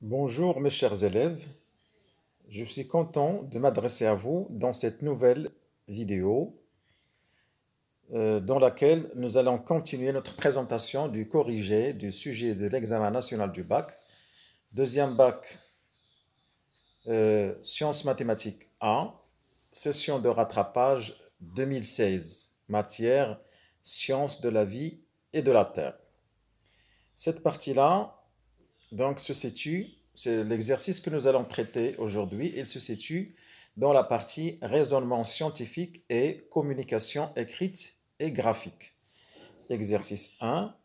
Bonjour mes chers élèves, je suis content de m'adresser à vous dans cette nouvelle vidéo dans laquelle nous allons continuer notre présentation du corrigé du sujet de l'examen national du bac, deuxième bac sciences mathématiques 1, session de rattrapage 2016, matière sciences de la vie et de la terre. Cette partie-là, donc, c'est l'exercice que nous allons traiter aujourd'hui. Il se situe dans la partie raisonnement scientifique et communication écrite et graphique. Exercice 1,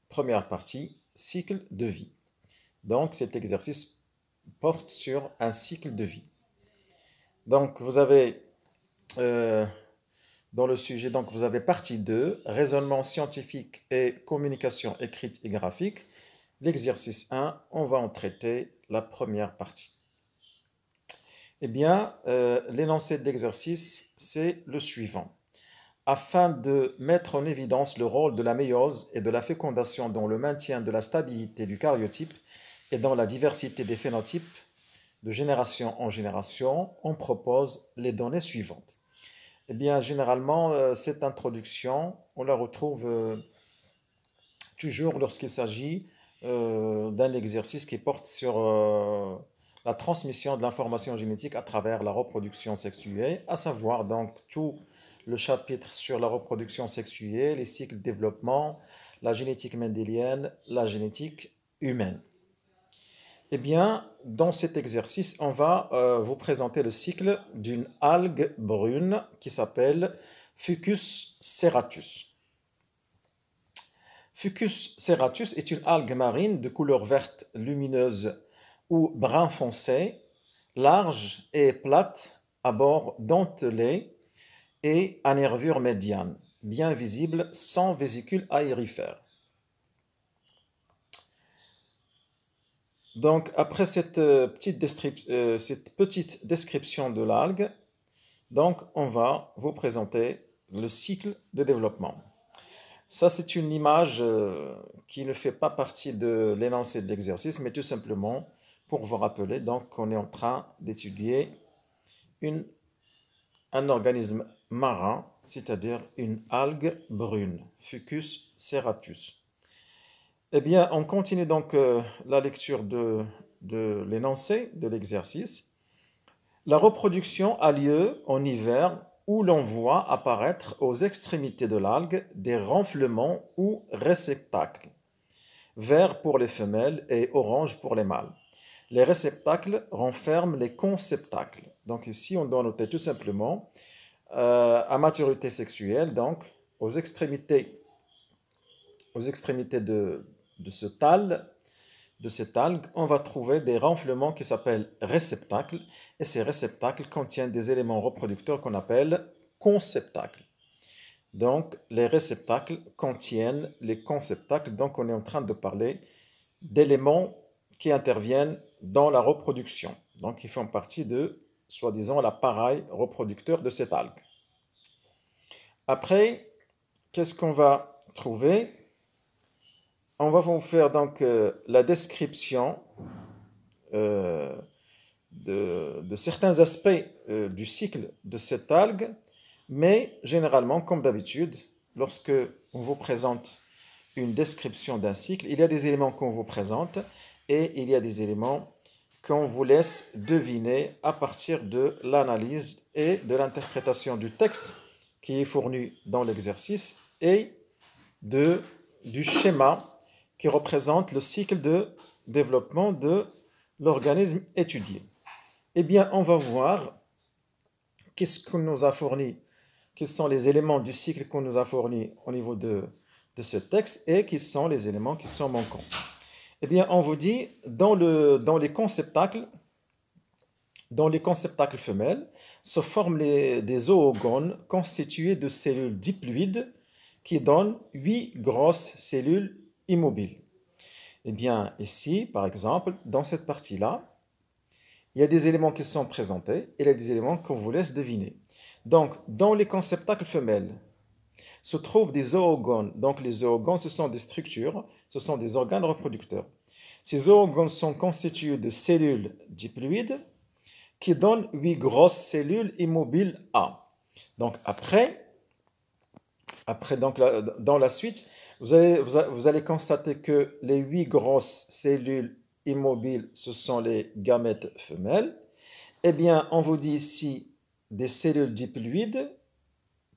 première partie, cycle de vie. Donc, cet exercice porte sur un cycle de vie. Donc, vous avez dans le sujet, donc vous avez partie 2, raisonnement scientifique et communication écrite et graphique. L'exercice 1, on va en traiter la première partie. Eh bien, l'énoncé de l'exercice, c'est le suivant. Afin de mettre en évidence le rôle de la méiose et de la fécondation dans le maintien de la stabilité du karyotype et dans la diversité des phénotypes de génération en génération, on propose les données suivantes. Eh bien, généralement, cette introduction, on la retrouve toujours lorsqu'il s'agit d'un exercice qui porte sur la transmission de l'information génétique à travers la reproduction sexuée, à savoir donc tout le chapitre sur la reproduction sexuée, les cycles de développement, la génétique mendélienne, la génétique humaine. Eh bien, dans cet exercice, on va vous présenter le cycle d'une algue brune qui s'appelle Fucus serratus. Fucus serratus est une algue marine de couleur verte lumineuse ou brun foncé, large et plate, à bord dentelé et à nervure médiane, bien visible sans vésicule aérifère. Donc, après cette petite description de l'algue, donc on va vous présenter le cycle de développement. Ça, c'est une image qui ne fait pas partie de l'énoncé de l'exercice, mais tout simplement pour vous rappeler donc qu'on est en train d'étudier un organisme marin, c'est-à-dire une algue brune, Fucus serratus. Eh bien, on continue donc la lecture de l'énoncé de l'exercice. La reproduction a lieu en hiver où l'on voit apparaître aux extrémités de l'algue des renflements ou réceptacles, vert pour les femelles et orange pour les mâles. Les réceptacles renferment les conceptacles. Donc ici, on doit noter tout simplement à maturité sexuelle, donc aux extrémités de ce thalle, de cette algue, on va trouver des renflements qui s'appellent réceptacles, et ces réceptacles contiennent des éléments reproducteurs qu'on appelle conceptacles. Donc, les réceptacles contiennent les conceptacles, donc on est en train de parler d'éléments qui interviennent dans la reproduction, donc qui font partie de, soi-disant, l'appareil reproducteur de cette algue. Après, qu'est-ce qu'on va trouver? On va vous faire donc la description de certains aspects du cycle de cette algue, mais généralement, comme d'habitude, lorsque on vous présente une description d'un cycle, il y a des éléments qu'on vous présente et il y a des éléments qu'on vous laisse deviner à partir de l'analyse et de l'interprétation du texte qui est fourni dans l'exercice et du schéma qui représente le cycle de développement de l'organisme étudié. Eh bien, on va voir qu'est-ce qu'on nous a fourni, quels sont les éléments du cycle qu'on nous a fourni au niveau de ce texte et quels sont les éléments qui sont manquants. Eh bien, on vous dit, dans les conceptacles femelles, se forment des oogones constitués de cellules diploïdes qui donnent 8 grosses cellules immobiles. Eh bien, ici, par exemple, dans cette partie-là, il y a des éléments qui sont présentés et il y a des éléments qu'on vous laisse deviner. Donc, dans les conceptacles femelles, se trouvent des oogones. Donc, les oogones, ce sont des structures, ce sont des organes reproducteurs. Ces oogones sont constitués de cellules diploïdes qui donnent 8 grosses cellules immobiles A. Donc après donc, dans la suite, vous allez constater que les 8 grosses cellules immobiles, ce sont les gamètes femelles. Eh bien, on vous dit ici des cellules diploïdes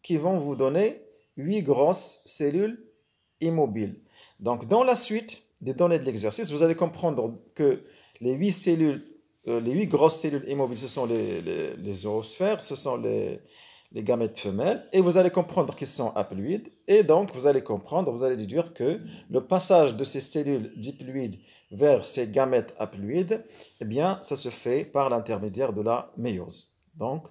qui vont vous donner 8 grosses cellules immobiles. Donc, dans la suite des données de l'exercice, vous allez comprendre que les 8 cellules, les 8 grosses cellules immobiles, ce sont les oosphères, ce sont les gamètes femelles, et vous allez comprendre qu'ils sont haploïdes, et donc vous allez comprendre, vous allez déduire que le passage de ces cellules diploïdes vers ces gamètes haploïdes, eh bien, ça se fait par l'intermédiaire de la méiose. Donc,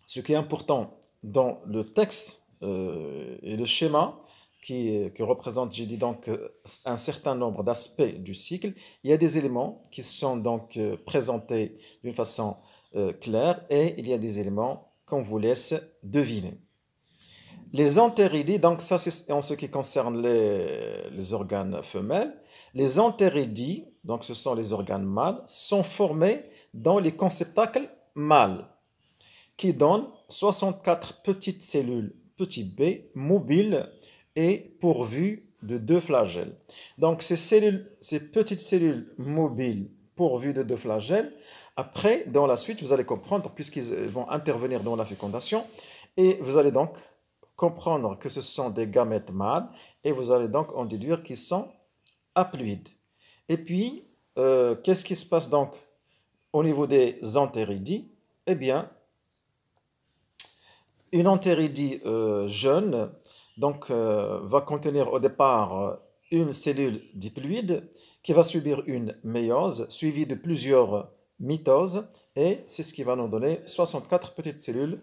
ce qui est important dans le texte et le schéma qui représente, j'ai dit donc, un certain nombre d'aspects du cycle, il y a des éléments qui sont donc présentés d'une façon claire et il y a des éléments qu'on vous laisse deviner. Les entéridies, donc ça c'est en ce qui concerne les organes femelles, les entéridies, donc ce sont les organes mâles, sont formés dans les conceptacles mâles qui donnent 64 petites cellules petit b mobiles et pourvues de 2 flagelles. Donc ces petites cellules mobiles pourvues de 2 flagelles, après, dans la suite, vous allez comprendre, puisqu'ils vont intervenir dans la fécondation, et vous allez donc comprendre que ce sont des gamètes mâles, et vous allez donc en déduire qu'ils sont haploïdes. Et puis, qu'est-ce qui se passe donc au niveau des entéridies? Eh bien, une entéridie jeune donc, va contenir au départ une cellule diploïde qui va subir une méiose suivie de plusieurs mitoses et c'est ce qui va nous donner 64 petites cellules,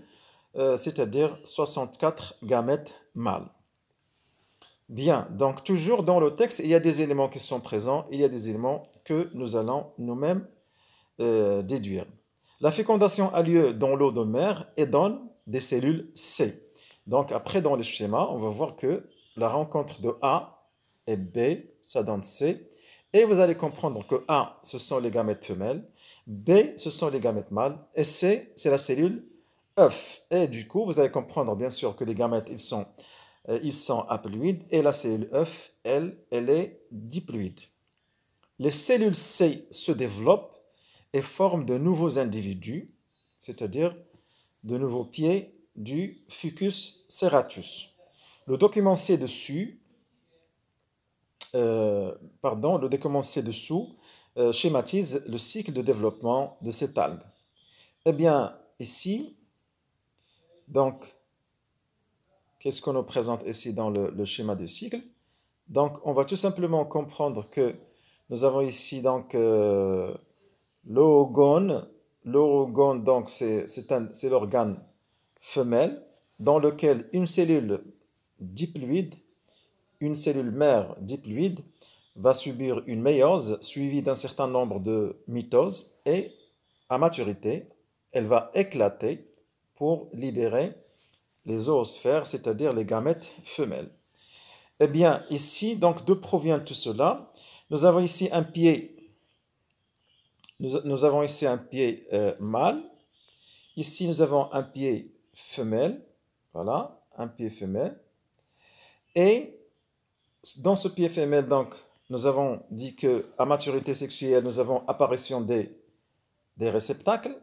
c'est-à-dire 64 gamètes mâles. Bien, donc toujours dans le texte, il y a des éléments qui sont présents, il y a des éléments que nous allons nous-mêmes déduire. La fécondation a lieu dans l'eau de mer et donne des cellules C. Donc après dans le schéma, on va voir que la rencontre de A et B, ça donne C. Et vous allez comprendre que A, ce sont les gamètes femelles, B, ce sont les gamètes mâles, et C, c'est la cellule œuf. Et du coup, vous allez comprendre bien sûr que les gamètes, ils sont haploïdes, et la cellule œuf, elle est diploïde. Les cellules C se développent et forment de nouveaux individus, c'est-à-dire de nouveaux pieds du Fucus serratus. Le document ci-dessous schématise le cycle de développement de cette algue. Eh bien, ici, donc, qu'est-ce qu'on nous présente ici dans le schéma de cycle? Donc, on va tout simplement comprendre que nous avons ici donc l'oogone. L'oogone, donc, c'est l'organe femelle dans lequel une cellule diploïde, une cellule mère diploïde, va subir une méiose suivie d'un certain nombre de mitoses et à maturité, elle va éclater pour libérer les oosphères, c'est-à-dire les gamètes femelles. Eh bien, ici, donc, d'où provient tout cela? Nous avons ici un pied, nous avons ici un pied mâle. Ici, nous avons un pied femelle. Voilà, un pied femelle. Et dans ce pied femelle, donc, nous avons dit qu'à maturité sexuelle, nous avons apparition des réceptacles.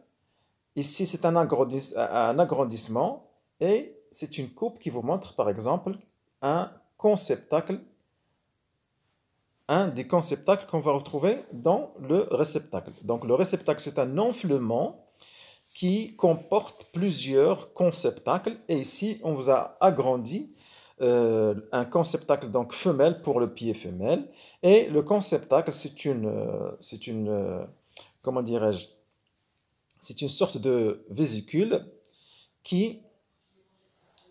Ici, c'est un agrandissement et c'est une coupe qui vous montre, par exemple, un conceptacle, un des conceptacles qu'on va retrouver dans le réceptacle. Donc, le réceptacle, c'est un enflement qui comporte plusieurs conceptacles. Et ici, on vous a agrandi un conceptacle donc femelle pour le pied femelle. Et le conceptacle, comment dirais-je, c'est une sorte de vésicule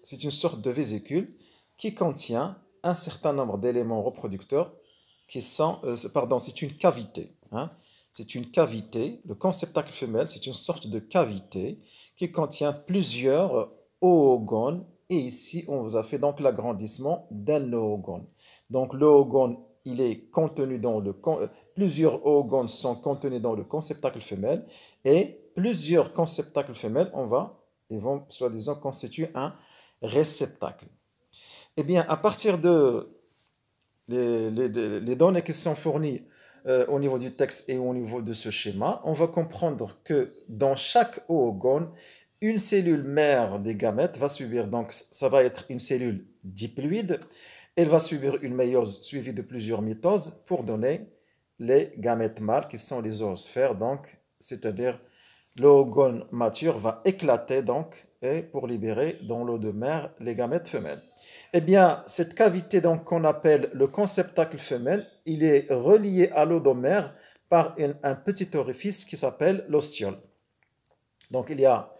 c'est une sorte de vésicule qui contient un certain nombre d'éléments reproducteurs qui sont, c'est une cavité. Hein. C'est une cavité, le conceptacle femelle, c'est une sorte de cavité qui contient plusieurs oogones. Et ici, on vous a fait donc l'agrandissement d'un oogone. Donc, l'oogone il est contenu dans plusieurs oogones sont contenus dans le conceptacle femelle et plusieurs conceptacles femelles, ils vont soi-disant constituer un réceptacle. Eh bien, à partir de les données qui sont fournies au niveau du texte et au niveau de ce schéma, on va comprendre que dans chaque oogone, une cellule mère des gamètes va subir, donc ça va être une cellule diploïde, elle va subir une méiose suivie de plusieurs mitoses pour donner les gamètes mâles qui sont les zoosphères, donc c'est-à-dire l'oogone mature va éclater donc et pour libérer dans l'eau de mer les gamètes femelles. Eh bien, cette cavité donc qu'on appelle le conceptacle femelle, il est relié à l'odomère par un petit orifice qui s'appelle l'ostiole. Donc, il y a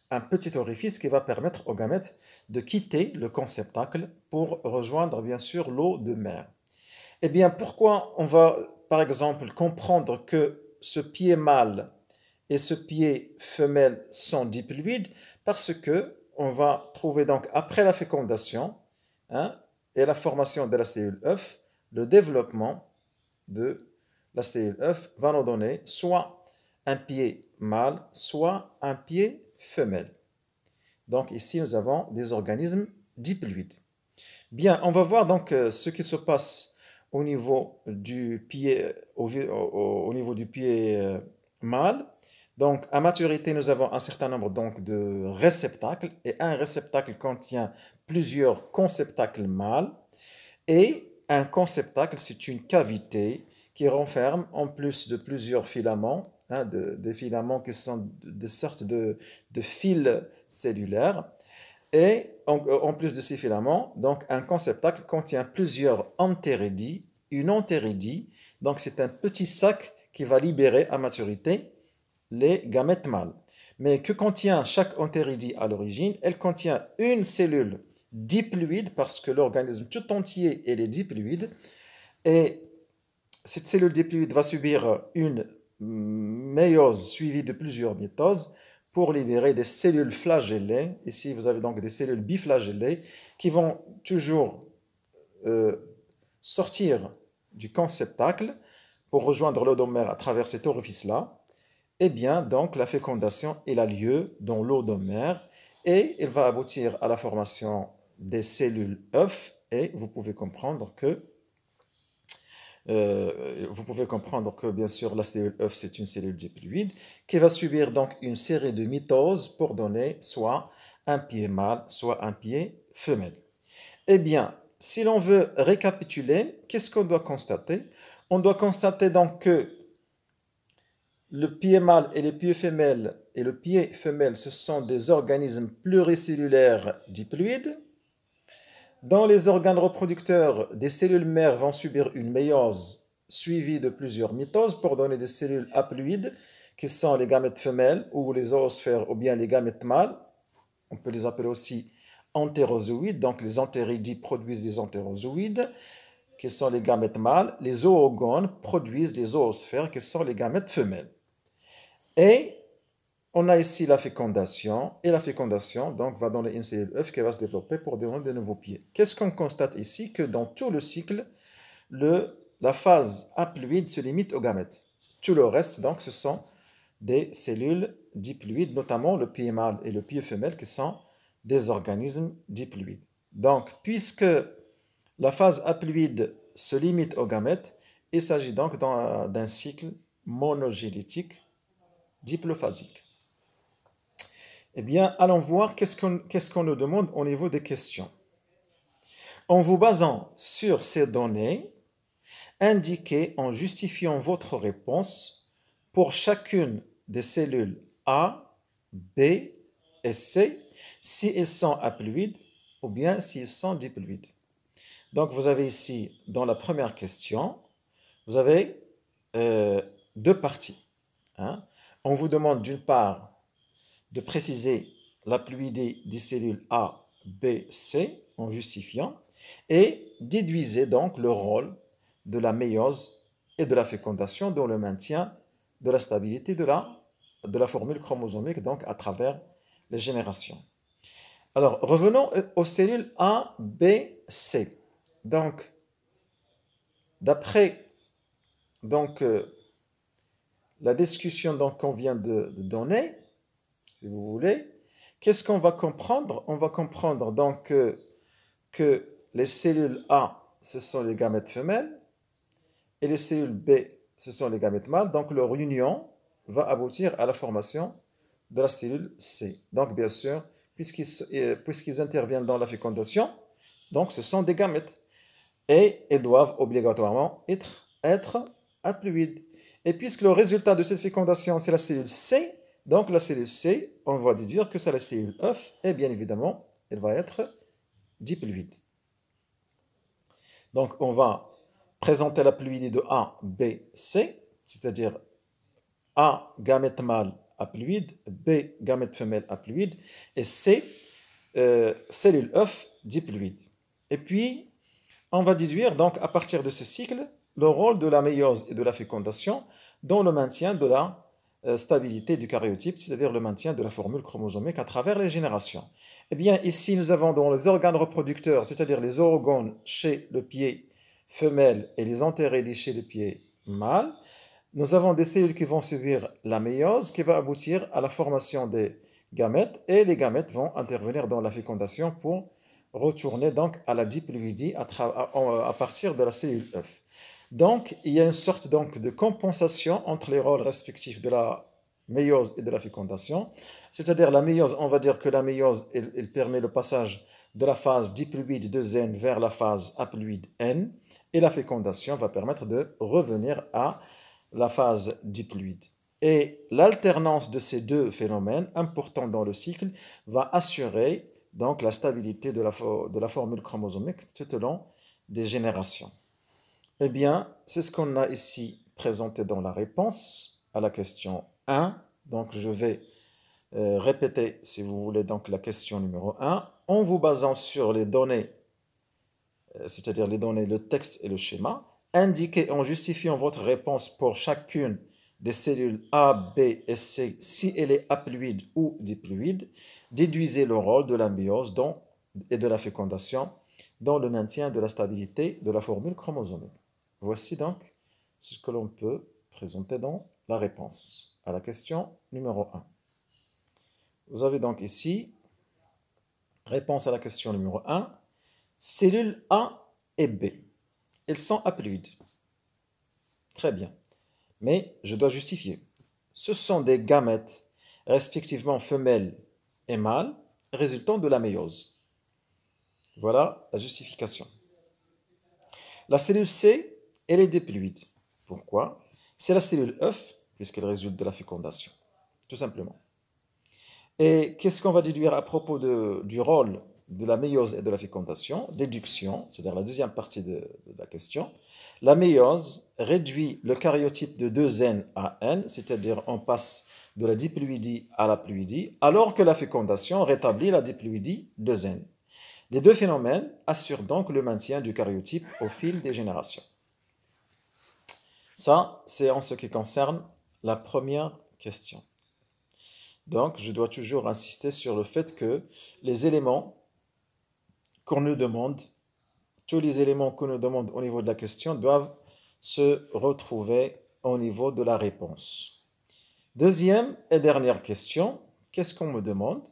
un petit orifice qui va permettre aux gamètes de quitter le conceptacle pour rejoindre bien sûr l'eau de mer. Eh bien, pourquoi on va par exemple comprendre que ce pied mâle et ce pied femelle sont diploïdes? Parce que on va trouver donc après la fécondation, hein, et la formation de la cellule œuf, le développement de la cellule œuf va nous donner soit un pied mâle, soit un pied femelle. Donc ici, nous avons des organismes diploïdes. Bien, on va voir donc ce qui se passe au niveau du pied, au niveau du pied mâle. Donc, à maturité, nous avons un certain nombre donc, de réceptacles et un réceptacle contient plusieurs conceptacles mâles et un conceptacle, c'est une cavité qui renferme en plus de plusieurs filaments, hein, des filaments qui sont des sortes de fils cellulaires. Et en plus de ces filaments, donc un conceptacle contient plusieurs entéridies. Une entéridie, donc c'est un petit sac qui va libérer à maturité les gamètes mâles. Mais que contient chaque entéridie à l'origine? Elle contient une cellule diploïde parce que l'organisme tout entier est diploïde. Et cette cellule diploïde va subir une méiose suivie de plusieurs mitoses pour libérer des cellules flagellées. Ici, vous avez donc des cellules biflagellées qui vont toujours sortir du conceptacle pour rejoindre l'odomère à travers cet orifice-là. Eh bien, donc, la fécondation, elle a lieu dans l'odomère et elle va aboutir à la formation des cellules œufs et vous pouvez comprendre que bien sûr la cellule œuf c'est une cellule diploïde qui va subir donc une série de mitoses pour donner soit un pied mâle, soit un pied femelle. Eh bien, si l'on veut récapituler, qu'est-ce qu'on doit constater? On doit constater donc que le pied mâle et le pied femelle, ce sont des organismes pluricellulaires diploïdes. Dans les organes reproducteurs, des cellules mères vont subir une méiose suivie de plusieurs mitoses pour donner des cellules haploïdes qui sont les gamètes femelles ou les zoosphères ou bien les gamètes mâles. On peut les appeler aussi entérozoïdes. Donc les entéridies produisent des entérozoïdes qui sont les gamètes mâles. Les oogones produisent les zoosphères qui sont les gamètes femelles. Et on a ici la fécondation, et la fécondation donc, va donner une cellule œuf qui va se développer pour donner de nouveaux pieds. Qu'est-ce qu'on constate ici? Que dans tout le cycle, la phase haploïde se limite aux gamètes. Tout le reste, donc, ce sont des cellules diploïdes, notamment le pied mâle et le pied femelle, qui sont des organismes diploïdes. Donc, puisque la phase haploïde se limite aux gamètes, il s'agit donc d'un cycle monogénétique diplophasique. Eh bien, allons voir qu'est-ce qu'on nous demande au niveau des questions. En vous basant sur ces données, indiquez en justifiant votre réponse pour chacune des cellules A, B et C si elles sont haploïdes ou bien si elles sont diploïdes. Donc, vous avez ici, dans la première question, vous avez deux parties. Hein. On vous demande d'une part de préciser l'haploïdie des cellules A, B, C en justifiant et déduisez donc le rôle de la méiose et de la fécondation dans le maintien de la stabilité de la formule chromosomique donc à travers les générations. Alors, revenons aux cellules A, B, C. Donc, D'après donc la discussion donc, qu'on vient de donner, si vous voulez, qu'est-ce qu'on va comprendre? On va comprendre donc que les cellules A, ce sont les gamètes femelles, et les cellules B, ce sont les gamètes mâles. Donc leur union va aboutir à la formation de la cellule C. Donc bien sûr, puisqu'ils interviennent dans la fécondation, donc ce sont des gamètes. Et elles doivent obligatoirement être haploïdes. Et puisque le résultat de cette fécondation, c'est la cellule C, donc la cellule C, on va déduire que c'est la cellule œuf, et bien évidemment, elle va être diploïde. Donc on va présenter la ploïdie de A, B, C, c'est-à-dire A, gamète mâle haploïde, B, gamète femelle haploïde, et C, cellule œuf diploïde. Et puis, on va déduire donc à partir de ce cycle le rôle de la méiose et de la fécondation dans le maintien de la stabilité du karyotype, c'est-à-dire le maintien de la formule chromosomique à travers les générations. Eh bien, ici, nous avons dans les organes reproducteurs, c'est-à-dire les organes chez le pied femelle et les antérédies chez le pied mâle, nous avons des cellules qui vont subir la méiose qui va aboutir à la formation des gamètes et les gamètes vont intervenir dans la fécondation pour retourner donc à la diploïdie à partir de la cellule œuf. Donc, il y a une sorte donc de compensation entre les rôles respectifs de la méiose et de la fécondation. C'est-à-dire la méiose, on va dire que la méiose, elle permet le passage de la phase diploïde de N vers la phase haploïde N. Et la fécondation va permettre de revenir à la phase diploïde. Et l'alternance de ces deux phénomènes importants dans le cycle va assurer donc la stabilité de la formule chromosomique tout au long des générations. Eh bien, c'est ce qu'on a ici présenté dans la réponse à la question 1. Donc, je vais répéter, si vous voulez, donc la question numéro 1. En vous basant sur les données, c'est-à-dire les données, le texte et le schéma, indiquez en justifiant votre réponse pour chacune des cellules A, B et C si elle est haploïde ou diploïde. Déduisez le rôle de la méiose et de la fécondation dans le maintien de la stabilité de la formule chromosomique. Voici donc ce que l'on peut présenter dans la réponse à la question numéro 1. Vous avez donc ici, réponse à la question numéro 1, cellules A et B. Elles sont haploïdes. Très bien. Mais je dois justifier. Ce sont des gamètes, respectivement femelles et mâles, résultant de la méiose. Voilà la justification. La cellule C, elle est diploïde. Pourquoi? C'est la cellule œuf, puisqu'elle résulte de la fécondation. Tout simplement. Et qu'est-ce qu'on va déduire à propos du rôle de la méiose et de la fécondation? Déduction, c'est-à-dire la deuxième partie de la question. La méiose réduit le karyotype de 2N à N, c'est-à-dire on passe de la diploïdie à la ploïdie, alors que la fécondation rétablit la diploïdie 2N. Les deux phénomènes assurent donc le maintien du karyotype au fil des générations. Ça, c'est en ce qui concerne la première question. Donc, je dois toujours insister sur le fait que les éléments qu'on nous demande, tous les éléments qu'on nous demande au niveau de la question doivent se retrouver au niveau de la réponse. Deuxième et dernière question, qu'est-ce qu'on me demande?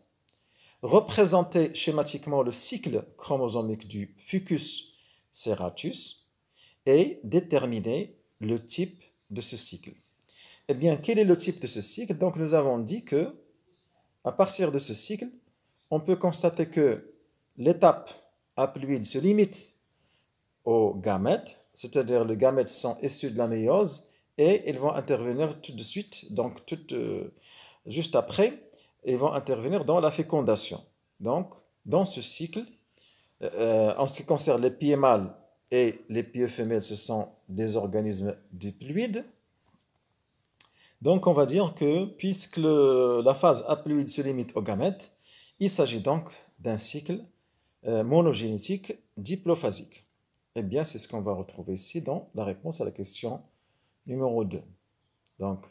Représenter schématiquement le cycle chromosomique du fucus serratus et déterminer le type de ce cycle. Eh bien, quel est le type de ce cycle? Donc, nous avons dit que, à partir de ce cycle, on peut constater que l'étape haploïde se limite aux gamètes, c'est-à-dire les gamètes sont issus de la méiose et ils vont intervenir tout de suite, donc juste après, ils vont intervenir dans la fécondation. Donc, dans ce cycle, en ce qui concerne les pieds mâles et les pieds femelles, ce sont des organismes diploïdes. Donc, on va dire que puisque la phase haploïde se limite aux gamètes, il s'agit donc d'un cycle monogénétique diplophasique. Eh bien, c'est ce qu'on va retrouver ici dans la réponse à la question numéro 2. Donc,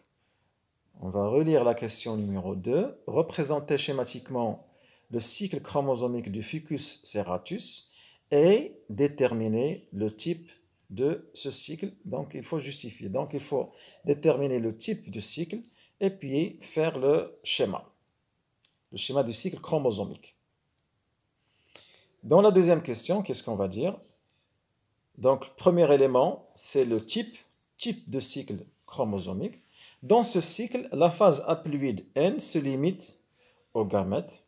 on va relire la question numéro 2. Représenter schématiquement le cycle chromosomique du fucus serratus et déterminer le type de ce cycle. Donc, il faut justifier. Donc, il faut déterminer le type de cycle et puis faire le schéma du cycle chromosomique. Dans la deuxième question, qu'est-ce qu'on va dire? Donc, premier élément, c'est le type de cycle chromosomique. Dans ce cycle, la phase haploïde N se limite aux gamètes.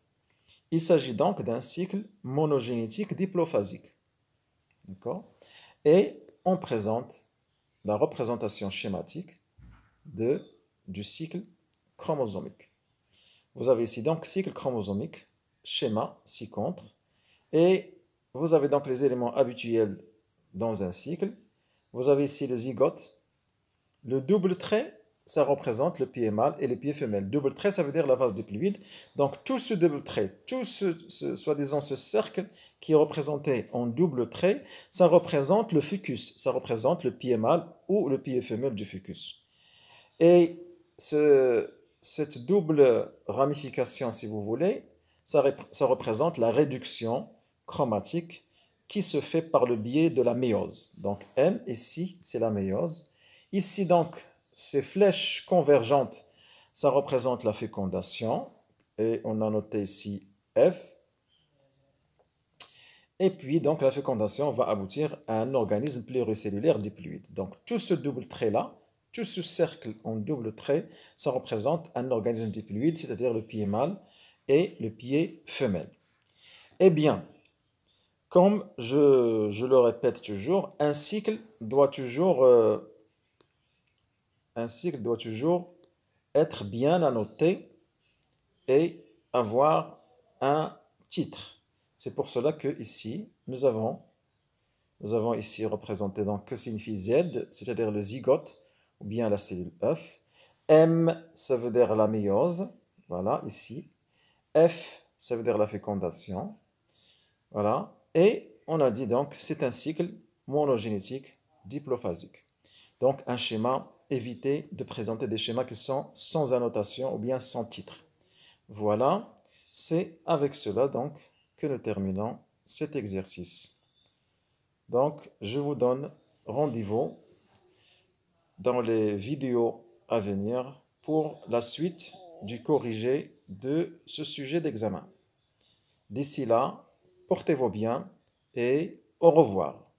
Il s'agit donc d'un cycle monogénétique diplophasique. D'accord? Et on présente la représentation schématique du cycle chromosomique. Vous avez ici donc cycle chromosomique, schéma ci-contre, et vous avez donc les éléments habituels dans un cycle. Vous avez ici le zygote. Le double trait, ça représente le pied mâle et le pied femelle. Double trait, ça veut dire la phase diploïde. Donc tout ce double trait, soi-disant ce cercle qui est représenté en double trait, ça représente le fucus, ça représente le pied mâle ou le pied femelle du fucus. Et cette double ramification, si vous voulez, ça représente la réduction chromatique qui se fait par le biais de la méiose. Donc M, ici, c'est la méiose. Ici, donc, ces flèches convergentes, ça représente la fécondation. Et on a noté ici F. Et puis, donc, la fécondation va aboutir à un organisme pluricellulaire diploïde. Donc, tout ce double trait-là, tout ce cercle en double trait, ça représente un organisme diploïde, c'est-à-dire le pied mâle et le pied femelle. Eh bien, comme je le répète toujours, un cycle doit toujours être bien annoté et avoir un titre. C'est pour cela que ici, nous avons ici représenté donc que signifie Z, c'est-à-dire le zygote ou bien la cellule œuf. M, ça veut dire la méiose, voilà, ici. F, ça veut dire la fécondation, voilà. Et on a dit donc c'est un cycle monogénétique diplophasique. Donc un schéma, évitez de présenter des schémas qui sont sans annotation ou bien sans titre. Voilà, c'est avec cela donc que nous terminons cet exercice. Donc je vous donne rendez-vous dans les vidéos à venir pour la suite du corrigé de ce sujet d'examen. D'ici là, portez-vous bien et au revoir.